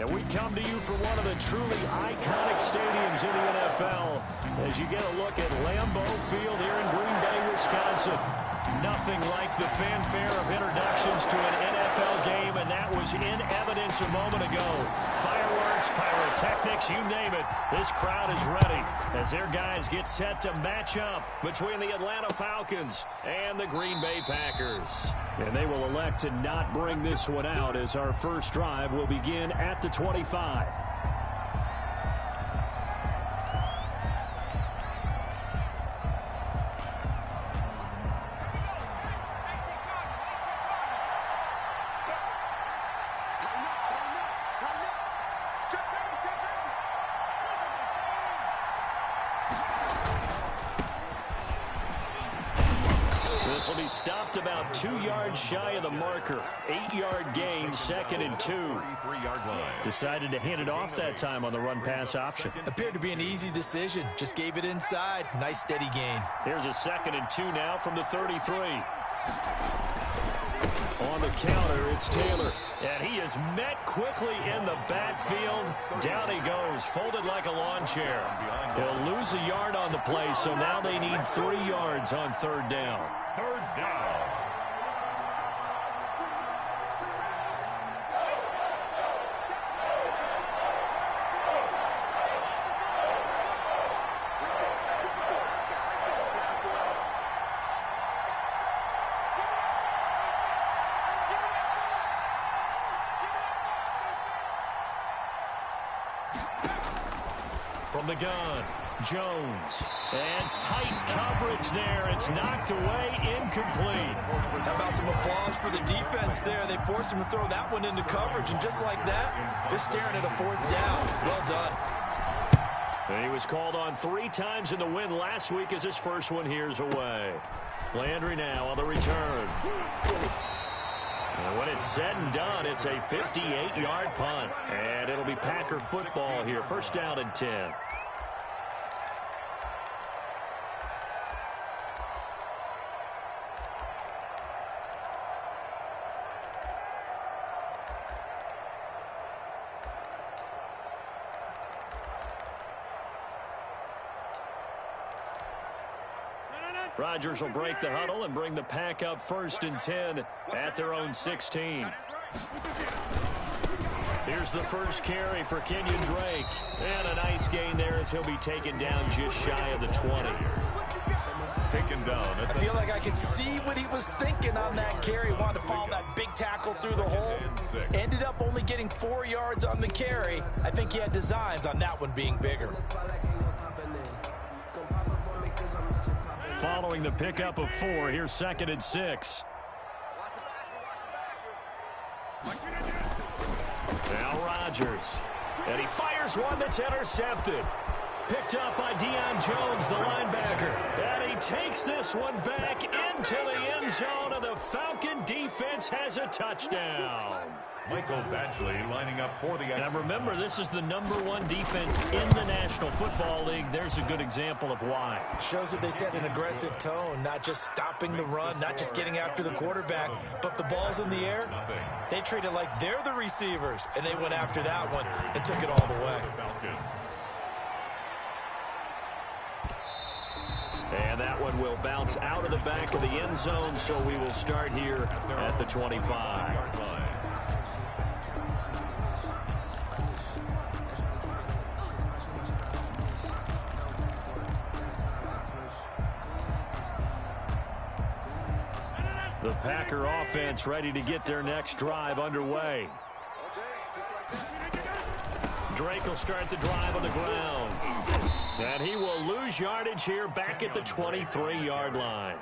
And we come to you from one of the truly iconic stadiums in the NFL as you get a look at Lambeau Field here in Green Bay, Wisconsin. Nothing like the fanfare of introductions to an NFL game, and that was in evidence a moment ago. Fireworks, pyrotechnics, you name it. This crowd is ready as their guys get set to match up between the Atlanta Falcons and the Green Bay Packers. And they will elect to not bring this one out as our first drive will begin at the 25. This will be stopped about 2 yards shy of the marker. 8-yard gain, 2nd and 2. Decided to hand it off that time on the run-pass option. Appeared to be an easy decision. Just gave it inside. Nice steady gain. Here's a 2nd and 2 now from the 33. On the counter, it's Taylor. And he is met quickly in the backfield. Down he goes, folded like a lawn chair. He'll lose a yard on the play, so now they need 3 yards on 3rd down. 3rd down. From the gun, Jones. And tight coverage there. It's knocked away, incomplete. How about some applause for the defense there? They forced him to throw that one into coverage, and just like that, they're staring at a 4th down. Well done. And he was called on 3 times in the win last week as his first one here's away. Landry now on the return. And when it's said and done, it's a 58-yard punt. And it'll be Packer football here. 1st down and 10. Rodgers will break the huddle and bring the Pack up 1st and 10 at their own 16. Here's the first carry for Kenyon Drake. And a nice gain there as he'll be taken down just shy of the 20. Taken down. I feel like I could see what he was thinking on that carry. Wanted to follow that big tackle through the hole. Ended up only getting 4 yards on the carry. I think he had designs on that one being bigger. Following the pickup of 4, here's 2nd and 6. Now Rodgers. And he fires one that's intercepted. Picked up by Deion Jones, the linebacker. And he takes this one back into the end zone, and the Falcon defense has a touchdown. Michael Badgley lining up for the Now remember, this is the #1 defense in the National Football League. There's a good example of why. Shows that they set an aggressive tone, not just stopping the run, not just getting after the quarterback, but the ball's in the air. They treat it like they're the receivers, and they went after that one and took it all the way. And that one will bounce out of the back of the end zone, so we will start here at the 25. The Packer offense ready to get their next drive underway. Drake will start the drive on the ground. And he will lose yardage here back at the 23-yard line.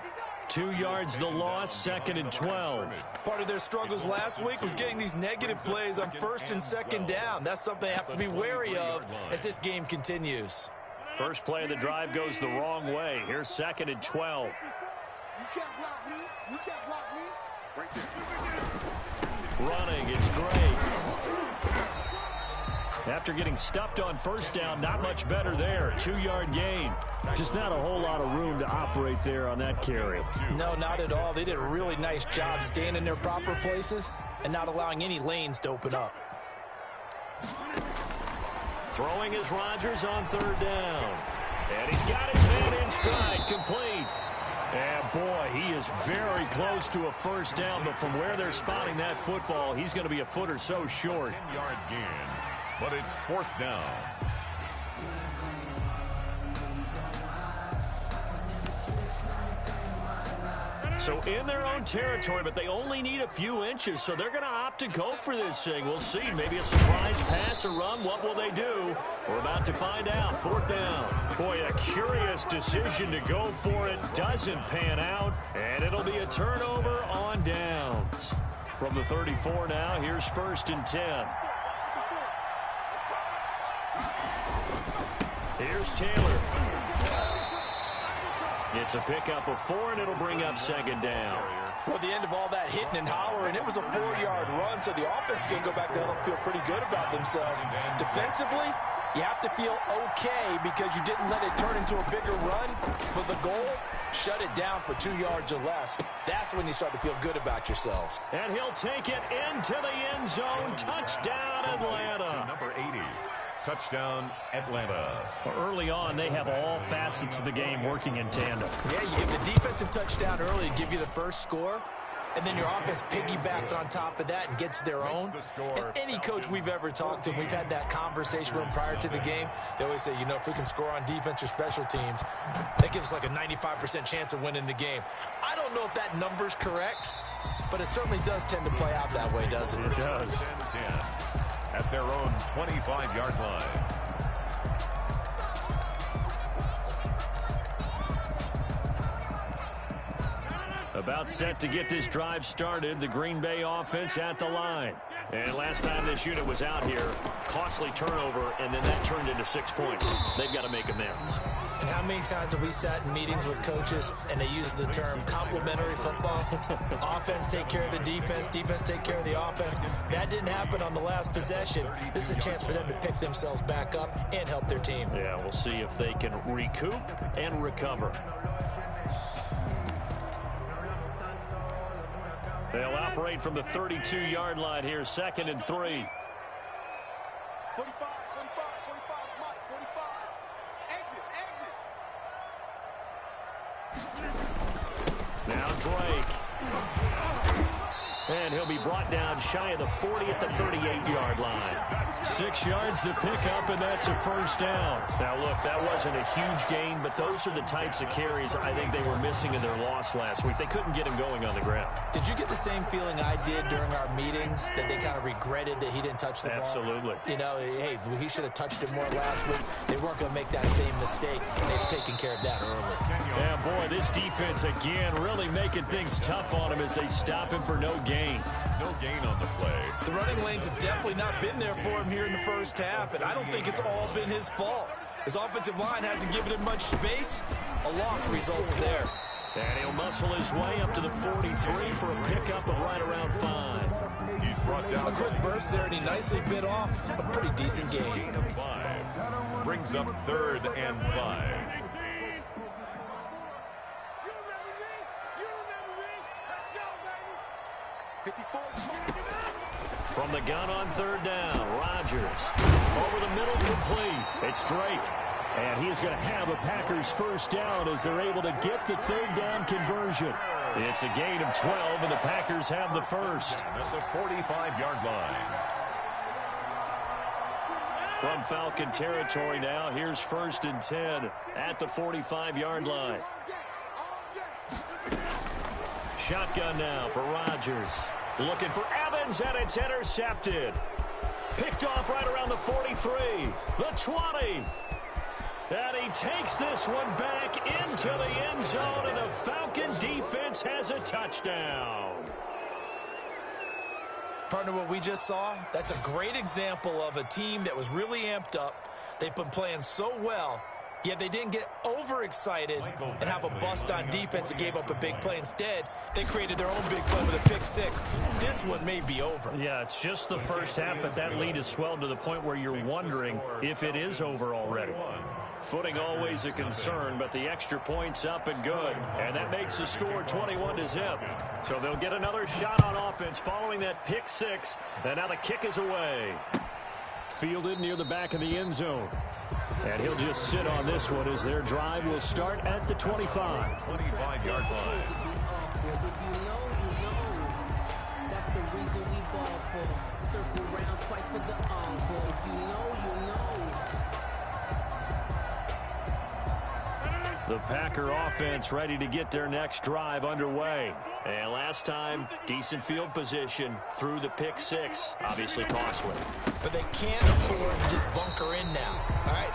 2 yards the loss, 2nd and 12. Part of their struggles last week was getting these negative plays on 1st and 2nd down. That's something they have to be wary of as this game continues. First play of the drive goes the wrong way. Here's 2nd and 12. You can't block me. You can't block me. Right there. Running, it's Drake. After getting stuffed on 1st down, not much better there. 2-yard gain. Just not a whole lot of room to operate there on that carry. No, not at all. They did a really nice job staying in their proper places and not allowing any lanes to open up. Throwing is Rodgers on third down. And he's got his man in stride, complete. And, boy, he is very close to a first down, but from where they're spotting that football, he's going to be a foot or so short. 10-yard gain, but it's fourth down. So in their own territory, but they only need a few inches, so they're going to opt to go for this thing. We'll see. Maybe a surprise pass or run. What will they do? We're about to find out. Fourth down. Boy, a curious decision to go for it. Doesn't pan out, and it'll be a turnover on downs. From the 34 now, here's 1st and 10. Here's Taylor. It's a pickup of 4, and it'll bring up 2nd down. Well, the end of all that hitting and hollering, it was a 4-yard run, so the offense can go back there and feel pretty good about themselves. Defensively, you have to feel okay because you didn't let it turn into a bigger run. But the goal, shut it down for 2 yards or less. That's when you start to feel good about yourselves. And he'll take it into the end zone. Touchdown, Atlanta. Number 80. Touchdown, Atlanta. Well, early on, they have all facets of the game working in tandem. Yeah, you give the defensive touchdown early, give you the first score, and then your offense piggybacks on top of that and gets their own. And any coach we've ever talked to, we've had that conversation with them prior to the game. They always say, you know, if we can score on defense or special teams, that gives us like a 95% chance of winning the game. I don't know if that number's correct, but it certainly does tend to play out that way, doesn't it? It does. 10-10 at their own 25-yard line. About set to get this drive started. The Green Bay offense at the line. And last time this unit was out here, costly turnover, and then that turned into 6 points. They've got to make amends. And how many times have we sat in meetings with coaches and they use the term complementary football? Offense take care of the defense, defense take care of the offense. That didn't happen on the last possession. This is a chance for them to pick themselves back up and help their team. Yeah, we'll see if they can recoup and recover. They'll operate from the 32-yard line here, 2nd and 3. 45, 45, 45, Mike, 45. Exit, exit. Now Drake. And he'll be brought down shy of the 40 at the 38-yard line. 6 yards the pickup, and that's a first down. Now, look, that wasn't a huge gain, but those are the types of carries I think they were missing in their loss last week. They couldn't get him going on the ground. Did you get the same feeling I did during our meetings, that they kind of regretted that he didn't touch the ball? Absolutely. You know, hey, he should have touched it more last week. They weren't going to make that same mistake, and they've taken care of that early. Yeah, boy, this defense, again, really making things tough on him as they stop him for no gain. No gain on the play. The running lanes have definitely not been there for him here in the first half, and I don't think it's all been his fault. His offensive line hasn't given him much space. A loss results there. And he'll muscle his way up to the 43 for a pickup of right around 5. He's brought down A quick burst there, and he nicely bit off a pretty decent gain. gain of 5. Brings up 3rd and 5. From the gun on 3rd down, Rodgers. Over the middle, complete. It's Drake. And he is going to have a Packers first down as they're able to get the 3rd down conversion. It's a gain of 12, and the Packers have the first. At the 45-yard line. From Falcon territory now, here's 1st and 10 at the 45-yard line. Shotgun now for Rodgers. Looking for Evans, and it's intercepted. Picked off right around the 43, the 20. And he takes this one back into the end zone, and the Falcon defense has a touchdown. Partner, what we just saw, that's a great example of a team that was really amped up. They've been playing so well, yet they didn't get overexcited and have a bust on defense and gave up a big play. Instead, they created their own big play with a pick 6. This one may be over. Yeah, it's just the first half, but that lead has swelled to the point where you're wondering if it is over already. Footing always a concern, but the extra point's up and good. And that makes the score 21-0. So they'll get another shot on offense following that pick 6. And now the kick is away. fielded near the back of the end zone. And he'll just sit on this one as their drive will start at the 25. 25-yard line. If you know, you know. That's the reason we ball for. Circle round twice for the encore. If you know, you know. The Packer offense ready to get their next drive underway. And last time, decent field position through the pick six. Obviously costly. But they can't afford to just bunker in now. All right,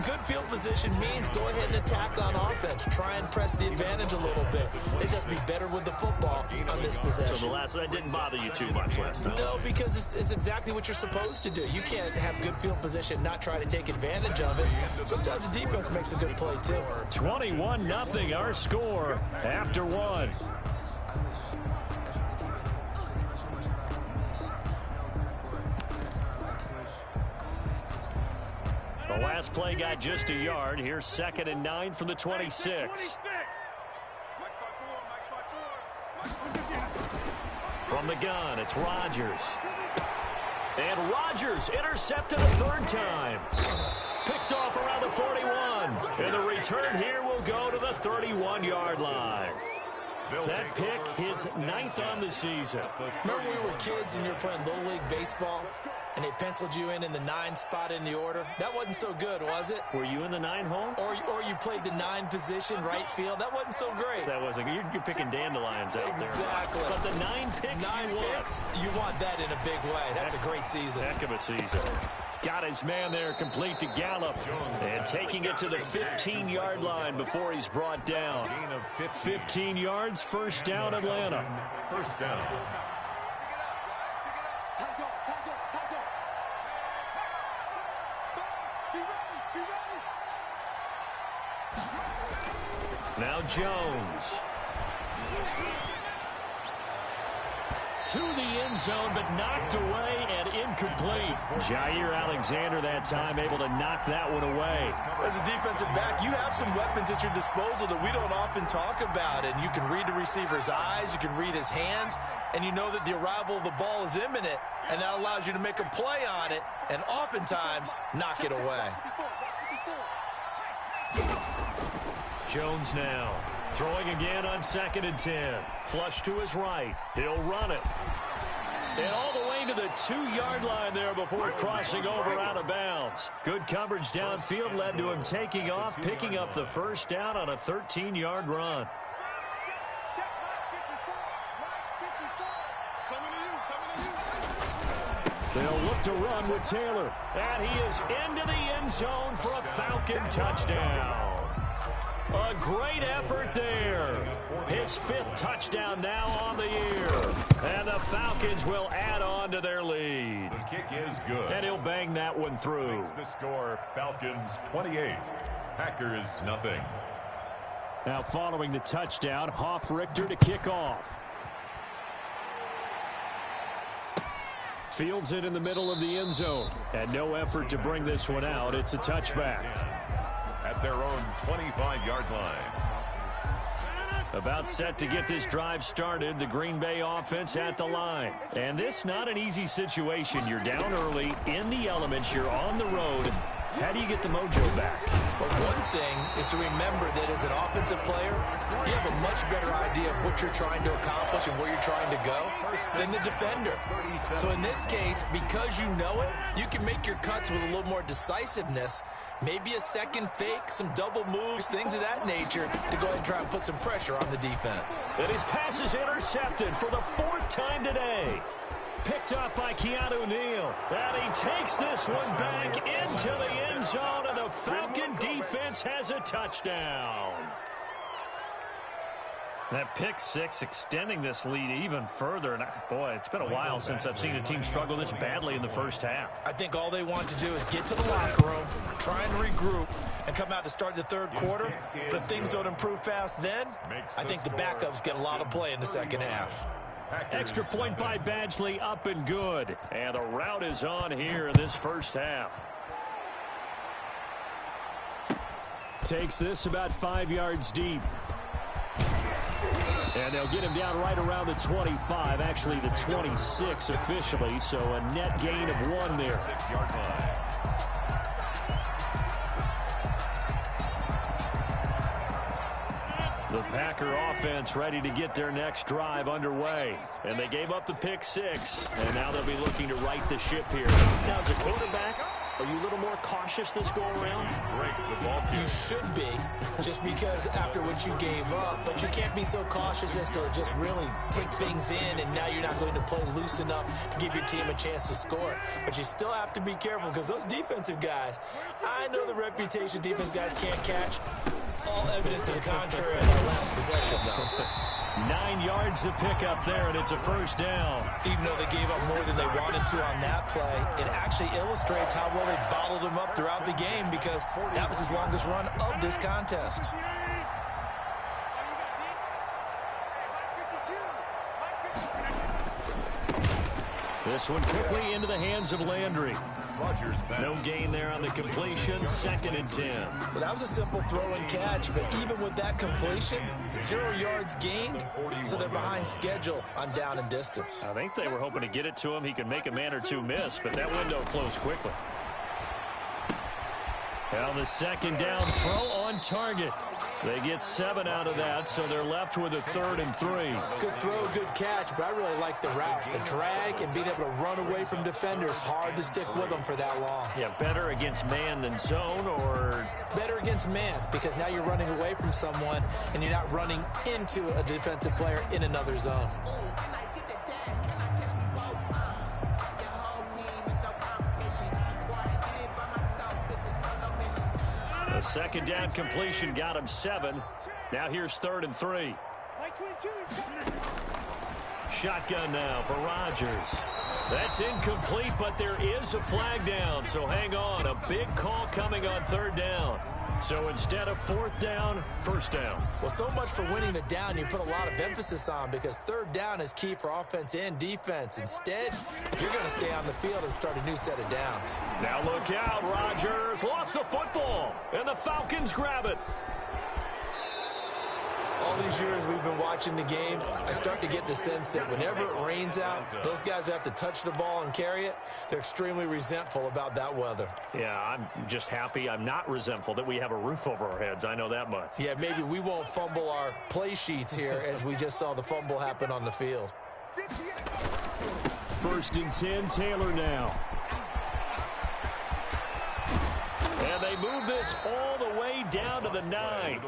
good field position means go ahead and attack on offense. Try and press the advantage a little bit. They just have to be better with the football on this possession. So that didn't bother you too much last time? No, because it's exactly what you're supposed to do. You can't have good field position, not try to take advantage of it. Sometimes the defense makes a good play too. 21-0 our score after one. The last play got just a yard. Here's 2nd and 9 from the 26. From the gun, it's Rodgers. And Rodgers intercepted a third time. Picked off around the 41. And the return here will go to the 31-yard line. That pick, his 9th on the season. Remember we were kids and you were playing Little League Baseball? And they penciled you in the 9 spot in the order. That wasn't so good, was it? Were you in the 9 hole? Or you played the 9 position, right field. That wasn't so great. That wasn't. You're picking dandelions out there. Exactly. But the 9 picks, you want that in a big way. That's a great season. Heck of a season. Got his man there complete to Gallup. And taking it to the 15-yard line before he's brought down. 15 yards, first down, Atlanta. First down. Now Jones. To the end zone, but knocked away and incomplete. Jair Alexander that time able to knock that one away. As a defensive back, you have some weapons at your disposal that we don't often talk about. And you can read the receiver's eyes, you can read his hands, and you know that the arrival of the ball is imminent. And that allows you to make a play on it and oftentimes knock it away. Jones now throwing again on 2nd and 10. Flush to his right. He'll run it. And all the way to the 2-yard line there before crossing over out of bounds. Good coverage downfield led to him taking off, picking up the first down on a 13-yard run. They'll look to run with Taylor. And he is into the end zone for a Falcon touchdown. A great effort there. His 5th touchdown now on the year. And the Falcons will add on to their lead. The kick is good. And he'll bang that one through. Makes the score Falcons 28, Packers nothing. Now following the touchdown, Hoff-Richter to kick off. Fields it in the middle of the end zone. And no effort to bring this one out. It's a touchback. At their own 25-yard line. About set to get this drive started, the Green Bay offense at the line. And this not an easy situation. You're down early, in the elements, you're on the road. How do you get the mojo back? But one thing is to remember that as an offensive player, you have a much better idea of what you're trying to accomplish and where you're trying to go than the defender. So in this case, because you know it, you can make your cuts with a little more decisiveness. Maybe a second fake, some double moves, things of that nature to go ahead and try and put some pressure on the defense. And his pass is intercepted for the 4th time today. Picked up by Keanu Neal. And he takes this one back into the end zone, and the Falcon defense has a touchdown. That pick six extending this lead even further. And boy, it's been a while since I've seen a team struggle this badly in the first half. I think all they want to do is get to the locker room, try and regroup, and come out to start the third quarter. But if things don't improve fast then, I think the backups get a lot of play in the second half. Extra point by Badgley, up and good. And the route is on here in this first half. Takes this about 5 yards deep. And they'll get him down right around the 25, actually the 26 officially, so a net gain of 1 there. 6-yard line. The Packer offense ready to get their next drive underway. And they gave up the pick 6, and now they'll be looking to right the ship here. Now, as a quarterback, are you a little more cautious this go-around? Break the ball. You should be, just because after what you gave up. But you can't be so cautious as to just really take things in, and now you're not going to play loose enough to give your team a chance to score. But you still have to be careful, because those defensive guys, I know the reputation defense guys can't catch. All evidence to the contrary on that last possession, though. 9 yards to pick up there, and it's a first down. Even though they gave up more than they wanted to on that play, it actually illustrates how well they bottled them up throughout the game, because that was his longest run of this contest. This one quickly into the hands of Landry. Rodgers back. No gain there on the completion, 2nd and 10. Well, that was a simple throw and catch, but even with that completion, 0 yards gained, so they're behind schedule on down and distance. I think they were hoping to get it to him. He could make a man or two miss, but that window closed quickly. Now the 2nd down throw on target. They get 7 out of that, so they're left with a 3rd and 3. Good throw, good catch, but I really like the route. The drag and being able to run away from defenders, hard to stick with them for that long. Yeah, better against man than zone, or? Better against man, because now you're running away from someone and you're not running into a defensive player in another zone. The 2nd down completion got him 7. Now here's 3rd and 3. Shotgun now for Rodgers. That's incomplete, but there is a flag down, so hang on. A big call coming on 3rd down. So instead of 4th down, 1st down. Well, so much for winning the down you put a lot of emphasis on, because 3rd down is key for offense and defense. Instead, you're going to stay on the field and start a new set of downs. Now look out, Rodgers lost the football, and the Falcons grab it. All these years we've been watching the game, I start to get the sense that whenever it rains out, those guys who have to touch the ball and carry it, they're extremely resentful about that weather. Yeah, I'm just happy I'm not resentful that we have a roof over our heads. I know that much. Yeah, maybe we won't fumble our play sheets here as we just saw the fumble happen on the field. 1st and 10, Taylor now. And they move this all the way down to the 9.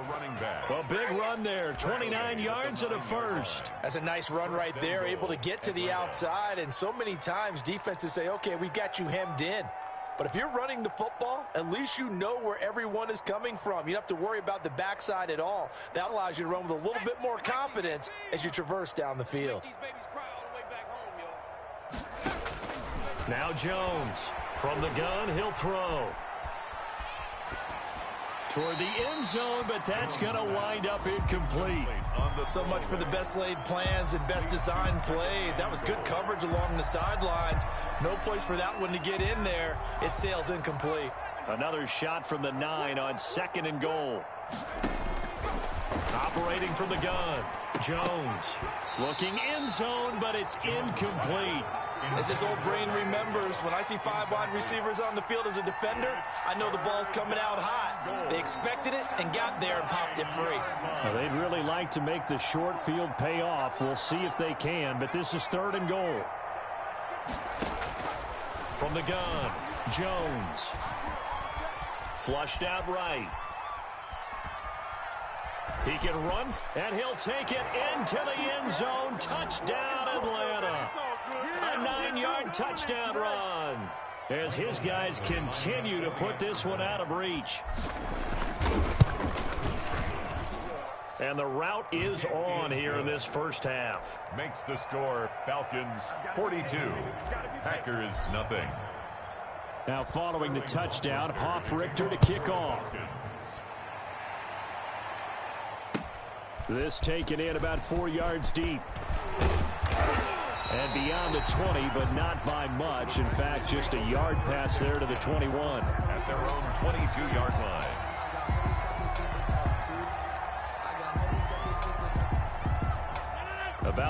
A big run there, 29 yards and a 1st. That's a nice run right there, able to get to the outside. And so many times defenses say, okay, we've got you hemmed in. But if you're running the football, at least you know where everyone is coming from. You don't have to worry about the backside at all. That allows you to run with a little bit more confidence as you traverse down the field. Now Jones from the gun, he'll throw toward the end zone, but that's going to wind up incomplete. So much for the best laid plans and best designed plays. That was good coverage along the sidelines. No place for that one to get in there. It sails incomplete. Another shot from the 9 on 2nd and goal. Operating from the gun, Jones looking end zone, but it's incomplete. As this old brain remembers, when I see 5 wide receivers on the field as a defender, I know the ball's coming out hot. They expected it and got there and popped it free. Well, they'd really like to make the short field pay off. We'll see if they can, but this is 3rd and goal. From the gun, Jones. Flushed out right. He can run, and he'll take it into the end zone. Touchdown, Atlanta. A 9-yard touchdown run as his guys continue to put this one out of reach. And the route is on here in this first half. Makes the score Falcons 42, Packers nothing. Now following the touchdown, Hoff-Richter to kick off. This taken in about 4 yards deep. And beyond the 20, but not by much. In fact, just a yard pass there to the 21. At their own 22-yard line.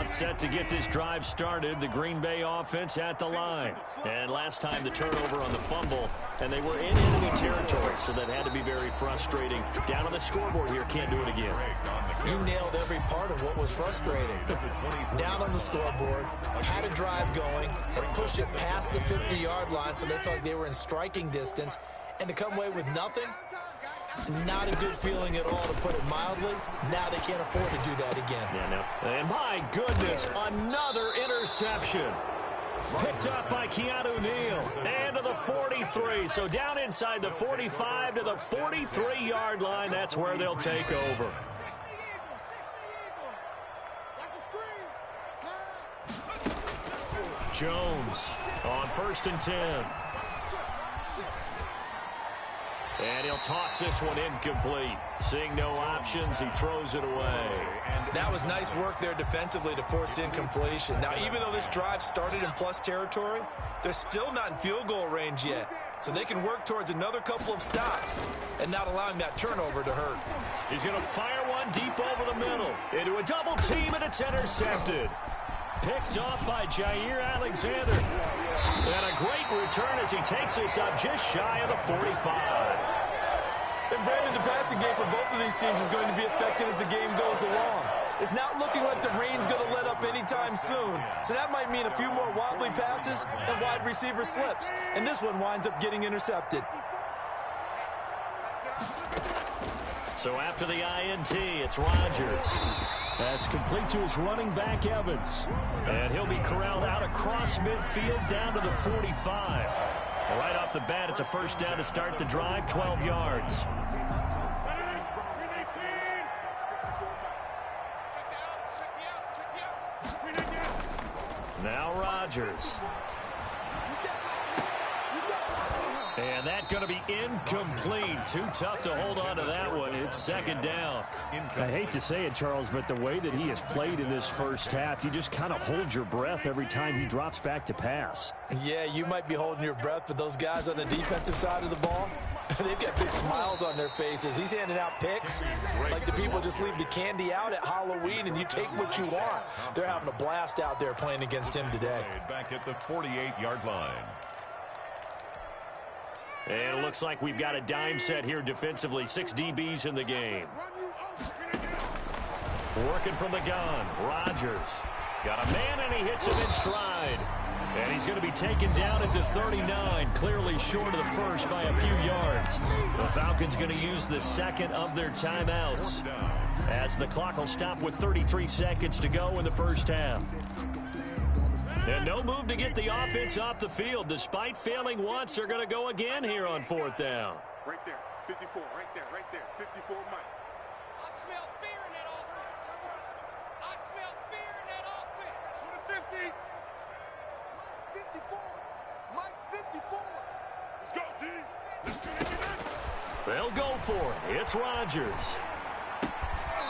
About set to get this drive started. The Green Bay offense at the line. And last time the turnover on the fumble, and they were in enemy territory, so that had to be very frustrating. Down on the scoreboard here, can't do it again. You nailed every part of what was frustrating. Down on the scoreboard, had a drive going, and pushed it past the 50-yard line, so they thought they were in striking distance. And to come away with nothing, not a good feeling at all, to put it mildly. Now they can't afford to do that again. Yeah, no. And my goodness, another interception. Picked up by Keanu Neal. And to the 43. So down inside the 45 to the 43-yard line. That's where they'll take over. Jones on 1st and 10. And he'll toss this one incomplete. Seeing no options, he throws it away. That was nice work there defensively to force incompletion. Now, even though this drive started in plus territory, they're still not in field goal range yet. So they can work towards another couple of stops and not allowing that turnover to hurt. He's going to fire one deep over the middle. Into a double team, and it's intercepted. Picked off by Jair Alexander. And a great return as he takes this up just shy of the 45. And Brandon, the passing game for both of these teams is going to be affected as the game goes along. It's not looking like the rain's going to let up anytime soon. So that might mean a few more wobbly passes and wide receiver slips. And this one winds up getting intercepted. So after the INT, it's Rodgers. That's complete to his running back, Evans. And he'll be corralled out across midfield down to the 45. Right off the bat, it's a first down to start the drive, 12 yards. Now Rodgers. And that's going to be incomplete. Too tough to hold on to that one. It's 2nd down. I hate to say it, Charles, but the way that he has played in this first half, you just kind of hold your breath every time he drops back to pass. Yeah, you might be holding your breath, but those guys on the defensive side of the ball, they've got big smiles on their faces. He's handing out picks like the people just leave the candy out at Halloween and you take what you want. They're having a blast out there playing against him today. Back at the 48-yard line. And it looks like we've got a dime set here defensively. 6 DBs in the game. Working from the gun. Rodgers. Got a man, and he hits him in stride. And he's going to be taken down at the 39, clearly short of the first by a few yards. The Falcons going to use the second of their timeouts, as the clock will stop with 33 seconds to go in the first half. And no move to get the offense off the field. Despite failing once, they're going to go again here on 4th down. Right there, 54, right there, 54 Mike. I smell fear in that offense. I smell fear in that offense. 50. Mike 54. Mike 54. Let's go, D. Let's go. They'll go for it. It's Rodgers.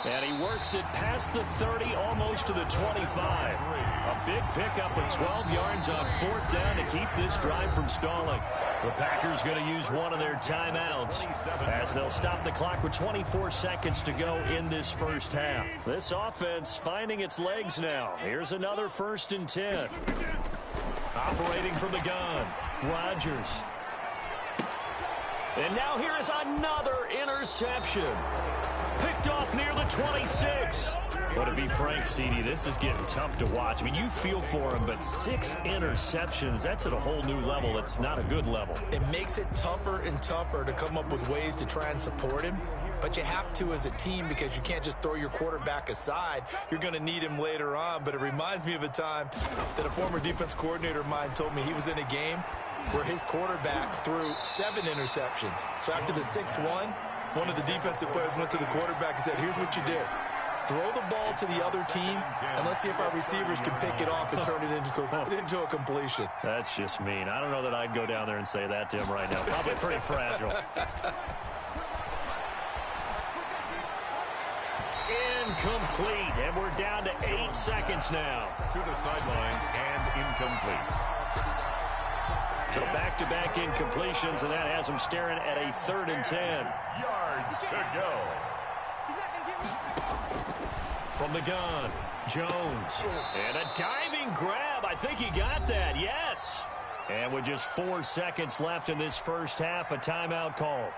And he works it past the 30, almost to the 25. A big pickup of 12 yards on 4th down to keep this drive from stalling. The Packers going to use one of their timeouts as they'll stop the clock with 24 seconds to go in this first half. This offense finding its legs now. Here's another 1st and 10. Operating from the gun, Rodgers. And now here is another interception. Picked off near the 26. Well, to be frank, CD, this is getting tough to watch. I mean, you feel for him, but 6 interceptions, that's at a whole new level. It's not a good level. It makes it tougher and tougher to come up with ways to try and support him. But you have to as a team, because you can't just throw your quarterback aside. You're going to need him later on. But it reminds me of a time that a former defense coordinator of mine told me he was in a game where his quarterback threw 7 interceptions. So after the 6-1, one of the defensive players went to the quarterback and said, here's what you do. Throw the ball to the other team, and let's see if our receivers can pick it off and turn it into a completion. That's just mean. I don't know that I'd go down there and say that to him right now. Probably pretty fragile. Incomplete, and we're down to 8 seconds now. To the sideline and incomplete. So back-to-back incompletions, and that has them staring at a 3rd and 10. Yards to go. From the gun, Jones. And a diving grab. I think he got that, yes. And with just 4 seconds left in this first half, a timeout call.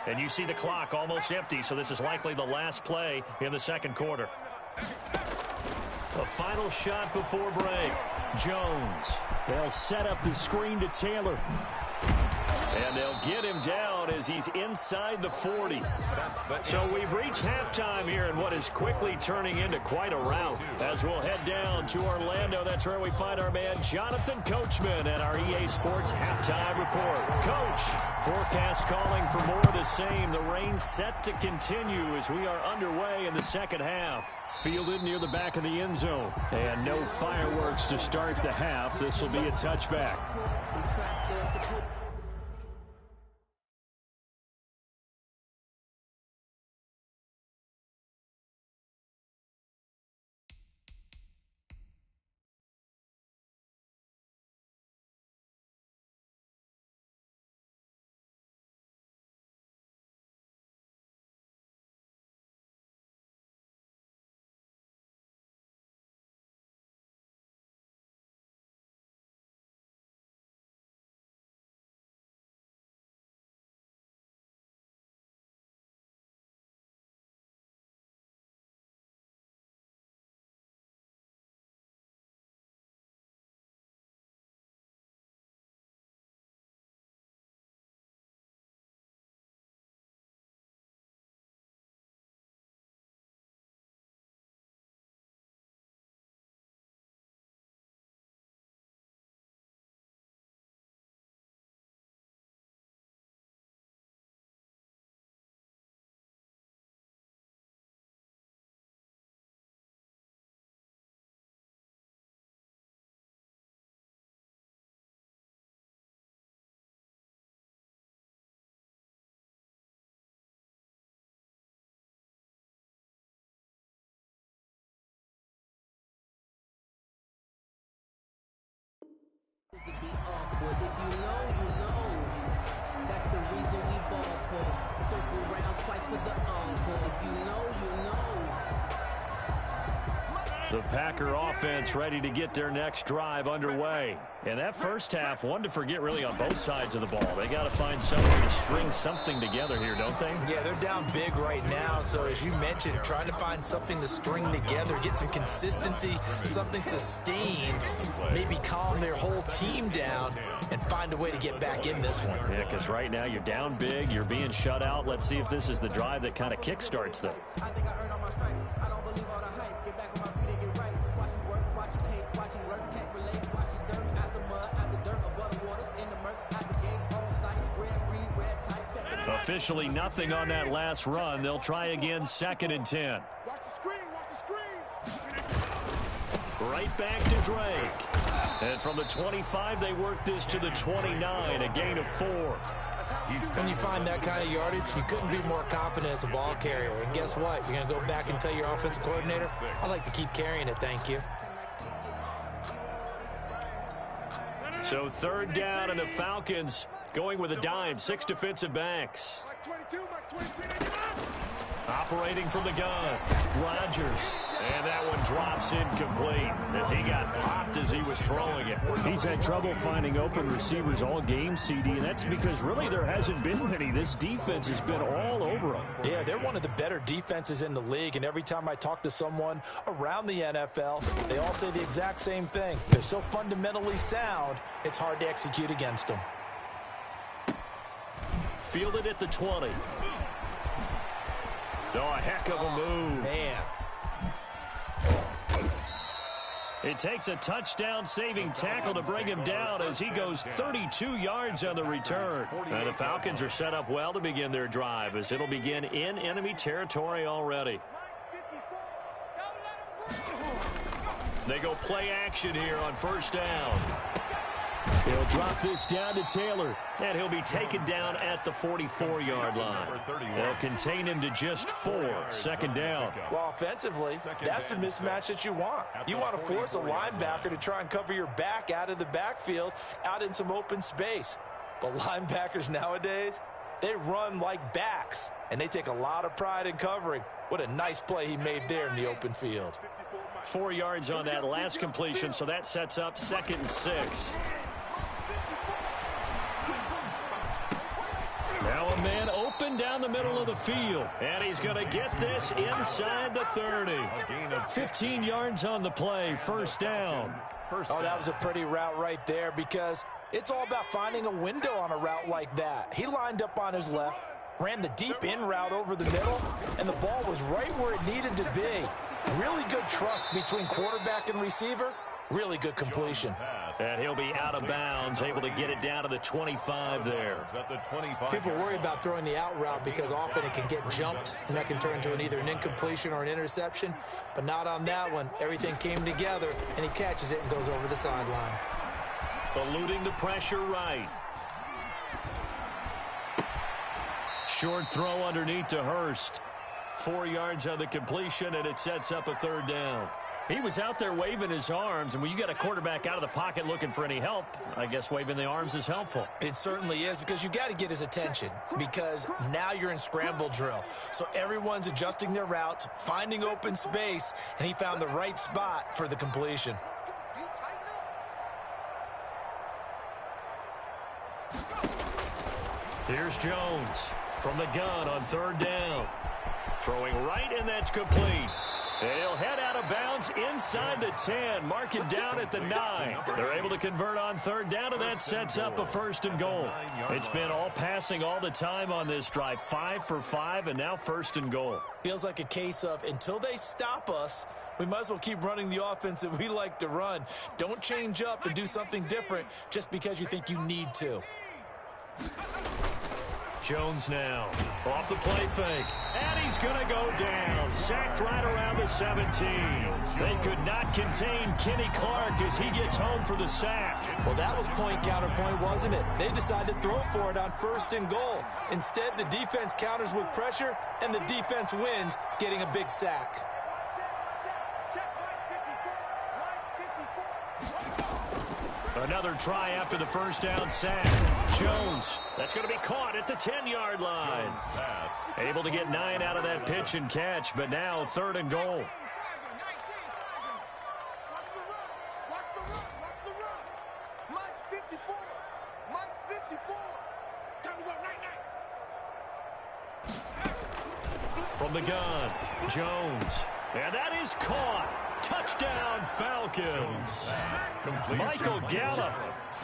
And you see the clock almost empty, so this is likely the last play in the second quarter. A final shot before break. Jones. They'll set up the screen to Taylor. And they'll get him down as he's inside the 40. So we've reached halftime here in what is quickly turning into quite a rout. As we'll head down to Orlando, that's where we find our man Jonathan Coachman at our EA Sports Halftime Report. Coach, forecast calling for more of the same. The rain set to continue as we are underway in the second half. Fielded near the back of the end zone. And no fireworks to start the half. This will be a touchback. To be awkward. If you know, you know. That's the reason we ball for. Circle round twice for the encore. If you know, you know. The Packer offense ready to get their next drive underway. And that first half, one to forget really on both sides of the ball. They got to find some way to string something together here, don't they? Yeah, they're down big right now. So as you mentioned, trying to find something to string together, get some consistency, something sustained, maybe calm their whole team down and find a way to get back in this one. Yeah, because right now you're down big, you're being shut out. Let's see if this is the drive that kind of kickstarts them. I think I earned all my stripes. I don't believe all the hype. Get back on my feet and get right. Watch you work, watch you hate, watch you lurk, can't relate. Watch you skirt out the mud, out the dirt, above the waters, in the murk, out the gate, on sight, red, green, red, tight. Officially nothing on that last run. They'll try again, 2nd and 10. Watch the screen, watch the screen. Right back to Drake. And from the 25, they work this to the 29, a gain of 4. When you find that kind of yardage, you couldn't be more confident as a ball carrier. And guess what? You're going to go back and tell your offensive coordinator, I'd like to keep carrying it, thank you. So 3rd down, and the Falcons going with a dime, 6 defensive backs. Max 22, Max 22. Operating from the gun, Rodgers. And that one drops incomplete as he got popped as he was throwing it. He's had trouble finding open receivers all game, CD, and that's because really there hasn't been many. This defense has been all over him. Yeah, they're one of the better defenses in the league, and every time I talk to someone around the NFL, they all say the exact same thing. They're so fundamentally sound, it's hard to execute against them. Fielded at the 20. Oh, a heck of a move. Man. It takes a touchdown-saving tackle to bring him down as he goes 32 yards on the return. And the Falcons are set up well to begin their drive as it'll begin in enemy territory already. They go play action here on 1st down. He'll drop this down to Taylor, and he'll be taken down at the 44-yard line. They'll contain him to just 4, 2nd down. Well, offensively, that's the mismatch that you want. You want to force a linebacker to try and cover your back out of the backfield, out in some open space. But linebackers nowadays, they run like backs, and they take a lot of pride in covering. What a nice play he made there in the open field. 4 yards on that last completion, so that sets up 2nd and 6. Now a man open down the middle of the field, and he's going to get this inside the 30. 15 yards on the play, 1st down. Oh, that was a pretty route right there, because it's all about finding a window on a route like that. He lined up on his left, ran the deep in route over the middle, and the ball was right where it needed to be. Really good trust between quarterback and receiver. Really good completion. And he'll be out of bounds, able to get it down to the 25 there. People worry about throwing the out route because often it can get jumped, and that can turn into either an incompletion or an interception. But not on that one. Everything came together, and he catches it and goes over the sideline. Eluding the pressure right. Short throw underneath to Hurst. 4 yards on the completion, and it sets up a 3rd down. He was out there waving his arms, and when you got a quarterback out of the pocket looking for any help, I guess waving the arms is helpful. It certainly is, because you got to get his attention, because now you're in scramble drill. So everyone's adjusting their routes, finding open space, and he found the right spot for the completion. Here's Jones from the gun on 3rd down. Throwing right, and that's complete. And he'll head out of bounds inside the 10. Mark it down at the 9. They're able to convert on 3rd down, and that sets up a 1st and goal. It's been all passing all the time on this drive. 5 for 5, and now 1st and goal. Feels like a case of until they stop us, we might as well keep running the offense that we like to run. Don't change up and do something different just because you think you need to. Jones now off the play fake, and he's going to go down. Sacked right around the 17. They could not contain Kenny Clark as he gets home for the sack. Well, that was point counterpoint, wasn't it? They decided to throw for it on 1st and goal. Instead, the defense counters with pressure, and the defense wins, getting a big sack. Another try after the 1st down sack. Jones, that's going to be caught at the 10-yard line. Able to get 9 out of that pitch and catch, but now 3rd and goal. Watch the run. Mike's 54. Mike's 54. Time to go night. From the gun, Jones. And that is caught. Touchdown, Falcons. Michael Gallup,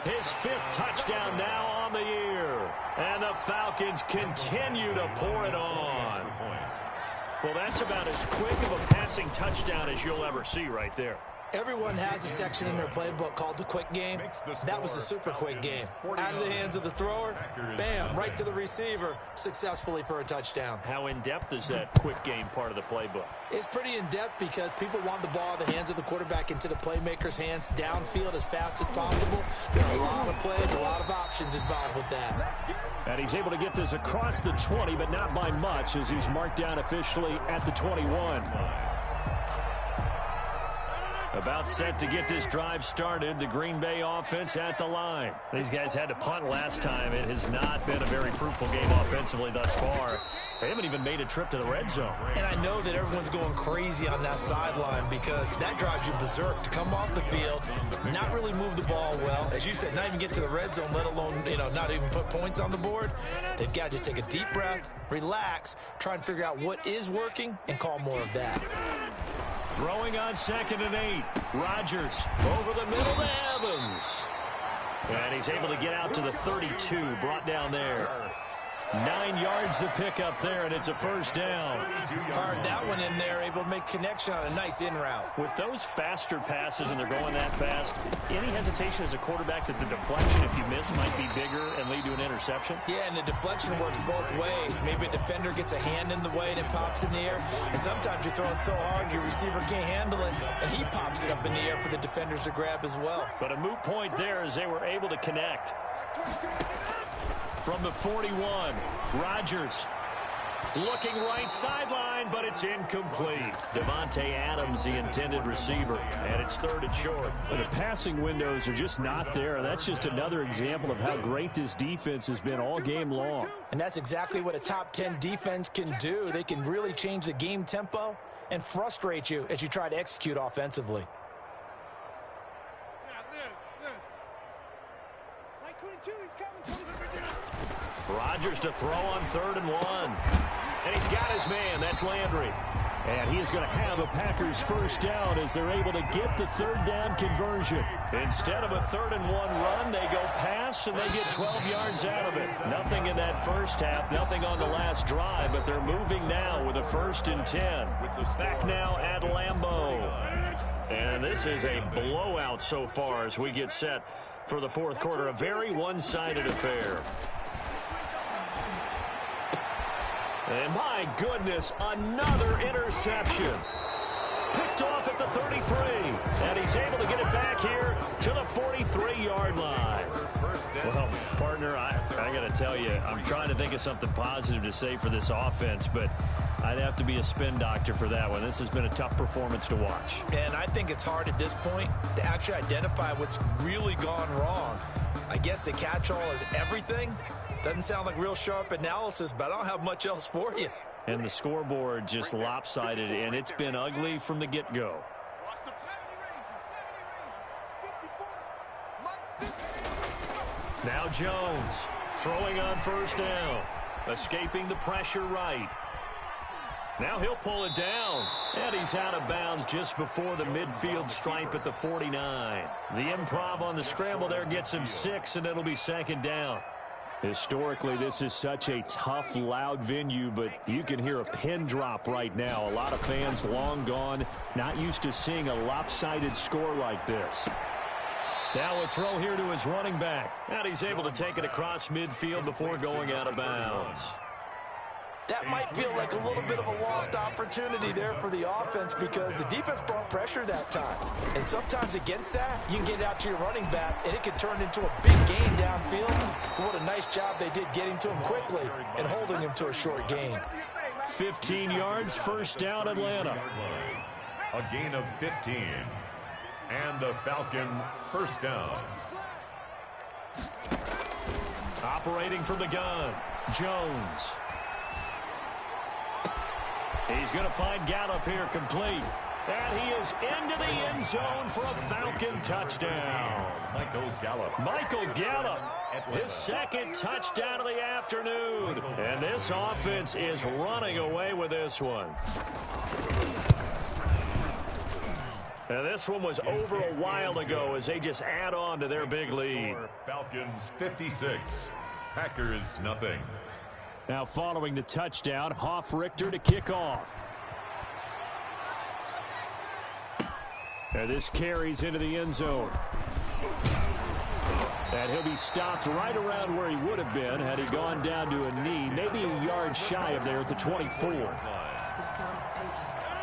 his 5th touchdown now on the year. And the Falcons continue to pour it on. Well, that's about as quick of a passing touchdown as you'll ever see right there. Everyone has a section in their playbook called the quick game. That was the super quick game. Out of the hands of the thrower, bam, right to the receiver, successfully for a touchdown. How in-depth is that quick game part of the playbook? It's pretty in-depth because people want the ball in the hands of the quarterback into the playmaker's hands downfield as fast as possible. There are a lot of plays, a lot of options involved with that. And he's able to get this across the 20, but not by much, as he's marked down officially at the 21. About set to get this drive started, the Green Bay offense at the line. These guys had to punt last time. It has not been a very fruitful game offensively thus far. They haven't even made a trip to the red zone. And I know that everyone's going crazy on that sideline because that drives you berserk to come off the field, not really move the ball well. As you said, not even get to the red zone, let alone, not even put points on the board. They've got to just take a deep breath, relax, try and figure out what is working, and call more of that. Throwing on 2nd and 8. Rodgers over the middle to Evans. And he's able to get out to the 32, brought down there. 9 yards to pick up there, and it's a 1st down. Fired that one in there, able to make connection on a nice in route. With those faster passes and they're going that fast, any hesitation as a quarterback that the deflection, if you miss, might be bigger and lead to an interception? Yeah, and the deflection works both ways. Maybe a defender gets a hand in the way and it pops in the air. And sometimes you're throwing so hard your receiver can't handle it, and he pops it up in the air for the defenders to grab as well. But a moot point there as they were able to connect. From the 41, Rodgers Looking right sideline, but it's incomplete. Devontae Adams, the intended receiver, and it's 3rd and short. The passing windows are just not there. That's just another example of how great this defense has been all game long. And that's exactly what a top 10 defense can do. They can really change the game tempo and frustrate you as you try to execute offensively. Rodgers to throw on 3rd and 1. And he's got his man. That's Landry. And he is going to have a Packers first down as they're able to get the 3rd down conversion. Instead of a 3rd and 1 run, they go pass, and they get 12 yards out of it. Nothing in that first half, nothing on the last drive, but they're moving now with a 1st and 10. Back now at Lambeau. And this is a blowout so far as we get set for the 4th quarter. A very one-sided affair. And my goodness, another interception. Picked off at the 33. And he's able to get it back here to the 43-yard line. Well, partner, I got to tell you, I'm trying to think of something positive to say for this offense, but I'd have to be a spin doctor for that one. This has been a tough performance to watch. And I think it's hard at this point to actually identify what's really gone wrong. I guess the catch-all is everything. Doesn't sound like real sharp analysis, but I don't have much else for you. And the scoreboard just lopsided, and it's been ugly from the get-go. Now Jones throwing on 1st down, escaping the pressure right. Now he'll pull it down, and he's out of bounds just before the midfield stripe at the 49. The improv on the scramble there gets him 6, and it'll be 2nd down. Historically, this is such a tough, loud venue, but you can hear a pin drop right now. A lot of fans long gone, not used to seeing a lopsided score like this. Now a throw here to his running back. And he's able to take it across midfield before going out of bounds. That might feel like a little bit of a lost opportunity there for the offense because the defense brought pressure that time. And sometimes against that, you can get out to your running back, and it can turn into a big gain downfield. What a nice job they did getting to him quickly and holding him to a short gain. 15 yards, 1st down, Atlanta. A gain of 15. And a Falcon first down. Operating from the gun, Jones. He's going to find Gallup here complete. And he is into the end zone for a Falcon touchdown. Michael Gallup, his 2nd touchdown of the afternoon. And this offense is running away with this one. And this one was over a while ago as they just add on to their big lead. Falcons 56, Packers nothing. Now following the touchdown, Hoff-Richter to kick off. And this carries into the end zone. And he'll be stopped right around where he would have been had he gone down to a knee, maybe a yard shy of there at the 24.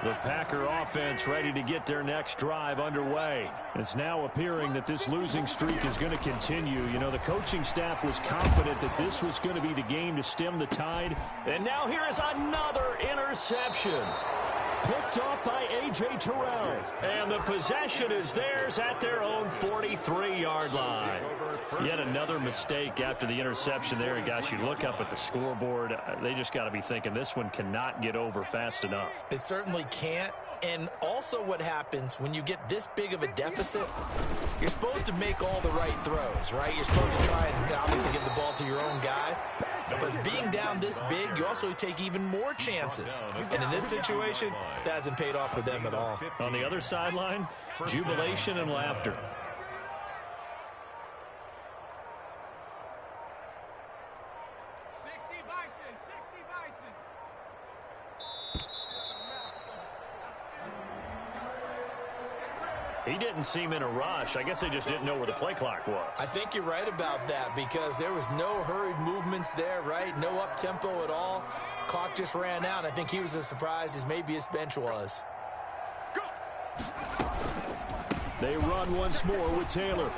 The Packer offense ready to get their next drive underway. It's now appearing that this losing streak is going to continue. You know, the coaching staff was confident that this was going to be the game to stem the tide. And now here is another interception. Picked off by A.J. Terrell. And the possession is theirs at their own 43-yard line. Yet another mistake after the interception there. And gosh, you look up at the scoreboard, they just got to be thinking this one cannot get over fast enough. It certainly can't. And also what happens when you get this big of a deficit, you're supposed to make all the right throws, right? You're supposed to try and obviously get the ball to your own guys. But being down this big, you also take even more chances. And in this situation, that hasn't paid off for them at all. On the other sideline, jubilation and laughter. He didn't seem in a rush. I guess they just didn't know where the play clock was. I think you're right about that because there was no hurried movements there, right? No up-tempo at all. Clock just ran out. I think he was as surprised as maybe his bench was. They run once more with Taylor.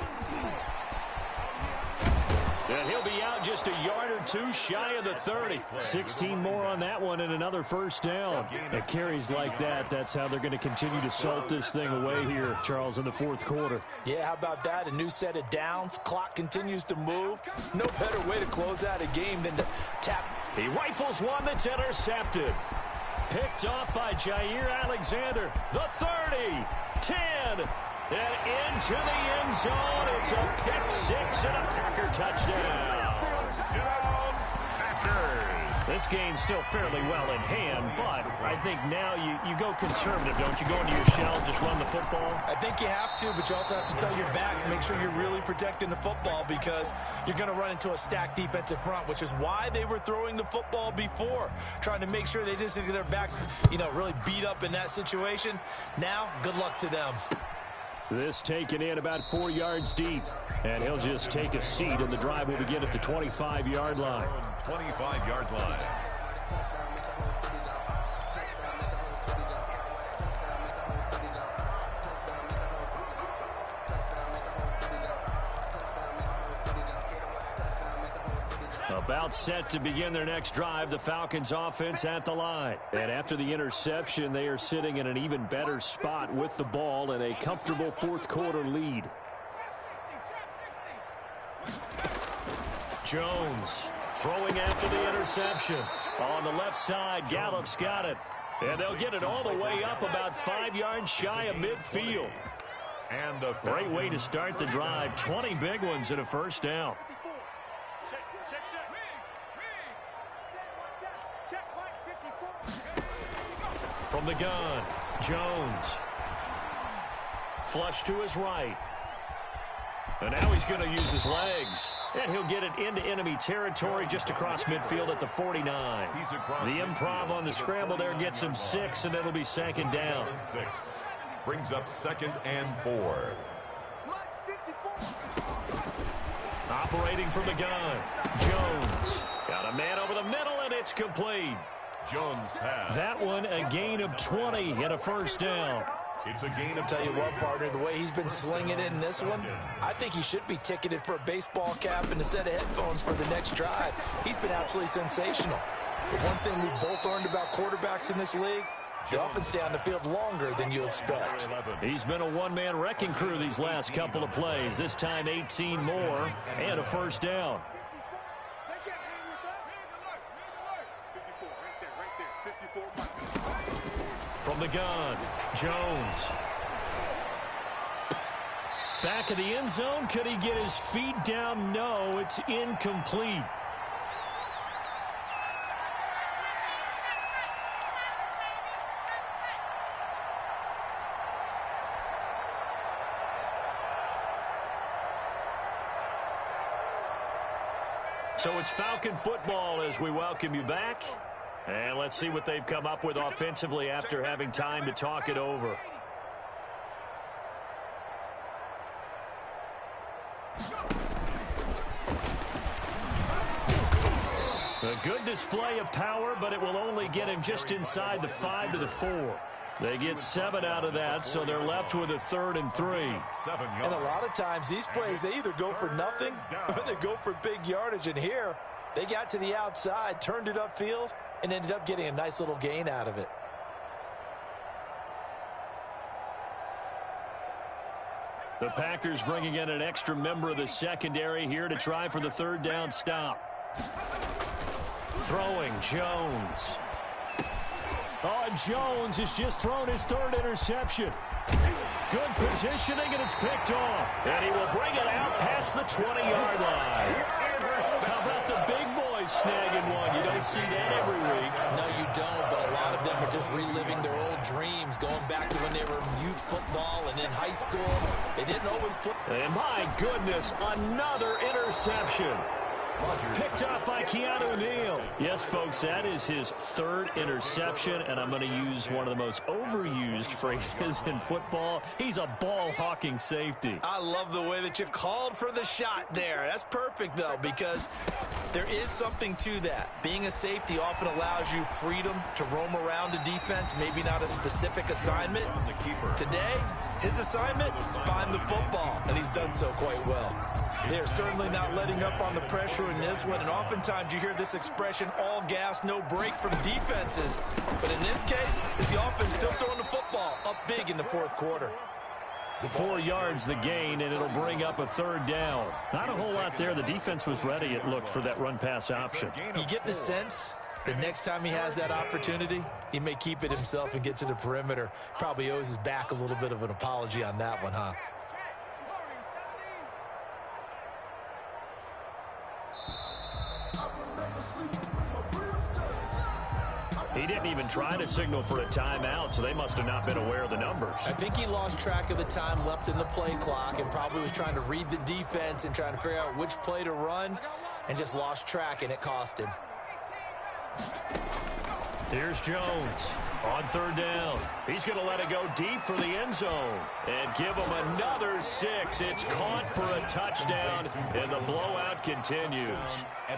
And he'll be out just a yard or two shy of the 30. 16 more on that one and another first down. It carries like that. That's how they're going to continue to salt this thing away here, Charles, in the fourth quarter. Yeah, how about that? A new set of downs. Clock continues to move. No better way to close out a game than to tap. He rifles one that's intercepted. Picked off by Jair Alexander. The 30, 10, and into the end zone. It's a pick six and a Packer touchdown. This game's still fairly well in hand, but I think now you go conservative, don't you? Go into your shell, just run the football? I think you have to, but you also have to tell your backs, make sure you're really protecting the football because you're going to run into a stacked defensive front, which is why they were throwing the football before, trying to make sure they just get their backs, really beat up in that situation. Now, good luck to them. This taken in about 4 yards deep. And he'll just take a seat, and the drive will begin at the 25-yard line. 25-yard line. About set to begin their next drive, the Falcons offense at the line. And after the interception, they are sitting in an even better spot with the ball and a comfortable fourth quarter lead. Jones throwing after the interception. On the left side, Gallup's got it. And they'll get it all the way up about 5 yards shy of midfield. And a great way to start the drive. 20 big ones and a first down. From the gun, Jones. Flush to his right. And now he's going to use his legs. And he'll get it into enemy territory just across midfield at the 49. The improv on the scramble there gets him 6, and it'll be second down. 6. Brings up 2nd and 4. Operating from the gun, Jones. Got a man over the middle, and it's complete. Jones pass. That one a gain of 20 and a first down. It's a gain of... Tell you what, partner, the way he's been slinging it in this one, I think he should be ticketed for a baseball cap and a set of headphones for the next drive. He's been absolutely sensational. But one thing we've both learned about quarterbacks in this league, they often stay on the field longer than you expect. He's been a one-man wrecking crew these last couple of plays. This time 18 more and a first down. From the gun, Jones. Back of the end zone. Could he get his feet down? No, it's incomplete. So it's Falcon football as we welcome you back. And let's see what they've come up with offensively after having time to talk it over. A good display of power, but it will only get him just inside the 5 to the 4. They get 7 out of that, so they're left with a 3rd and 3. 7 yards. And a lot of times these plays, they either go for nothing or they go for big yardage. And here, they got to the outside, turned it upfield, and ended up getting a nice little gain out of it. The Packers bringing in an extra member of the secondary here to try for the 3rd down stop. Throwing, Jones. Oh, Jones has just thrown his 3rd interception. Good positioning, and it's picked off. And he will bring it out past the 20-yard line. How about the big boys snagging one? You don't see that every week. No, you don't, but a lot of them are just reliving their old dreams, going back to when they were in youth football and in high school. They didn't always play. And my goodness, another interception. Picked up by Keanu Neal. Yes, folks, that is his 3rd interception, and I'm going to use one of the most overused phrases in football. He's a ball-hawking safety. I love the way that you called for the shot there. That's perfect, though, because there is something to that. Being a safety often allows you freedom to roam around a defense, maybe not a specific assignment. Today, his assignment, find the football, and he's done so quite well. They're certainly not letting up on the pressure in this one, and oftentimes you hear this expression, all gas, no break from defenses. But in this case, it's the offense still throwing the football up big in the fourth quarter. 4 yards the gain, and it'll bring up a third down. Not a whole lot there. The defense was ready, it looked, for that run-pass option. You get the sense that next time he has that opportunity, he may keep it himself and get to the perimeter. Probably owes his back a little bit of an apology on that one, huh? He didn't even try to signal for a timeout, so they must have not been aware of the numbers. I think he lost track of the time left in the play clock and probably was trying to read the defense and trying to figure out which play to run and just lost track, and it cost him. Here's Jones on third down. He's going to let it go deep for the end zone and give him another 6. It's caught for a touchdown, and the blowout continues.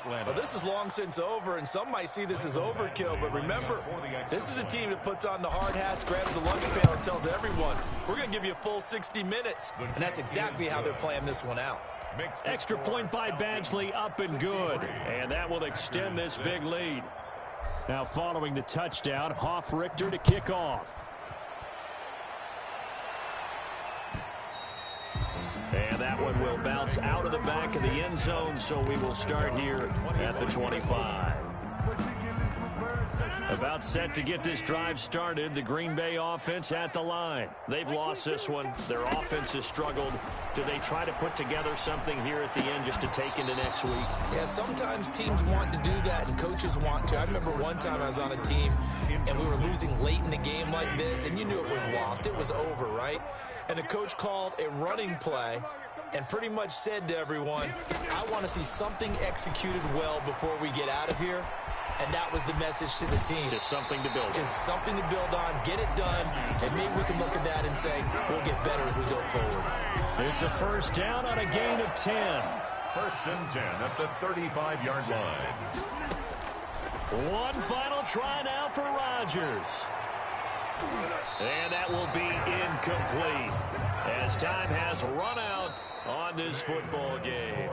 Well, this is long since over, and some might see this as overkill, but remember, this is a team that puts on the hard hats, grabs the lunch pail, and tells everyone, we're going to give you a full 60 minutes, and that's exactly how they're playing this one out. Extra point by Badgley, up and good, and that will extend this big lead. Now following the touchdown, Hoff-Richter to kick off. And that one will bounce out of the back of the end zone, so we will start here at the 25. About set to get this drive started, the Green Bay offense at the line. They've lost this one. Their offense has struggled. Do they try to put together something here at the end just to take into next week? Yeah, sometimes teams want to do that and coaches want to. I remember one time I was on a team and we were losing late in the game like this, and you knew it was lost. It was over, right? And the coach called a running play and pretty much said to everyone, I want to see something executed well before we get out of here. And that was the message to the team. Just something to build on. Just something to build on, get it done, and maybe we can look at that and say, we'll get better as we go forward. It's a first down on a gain of 10. First and 10 at the 35-yard line. One final try now for Rodgers. And that will be incomplete as time has run out on this football game.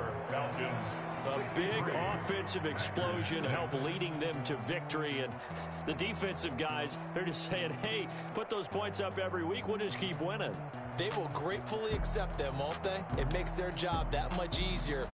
A big offensive explosion helped leading them to victory, and the defensive guys, they're just saying, hey, put those points up every week, we'll just keep winning. They will gratefully accept them, won't they? It makes their job that much easier.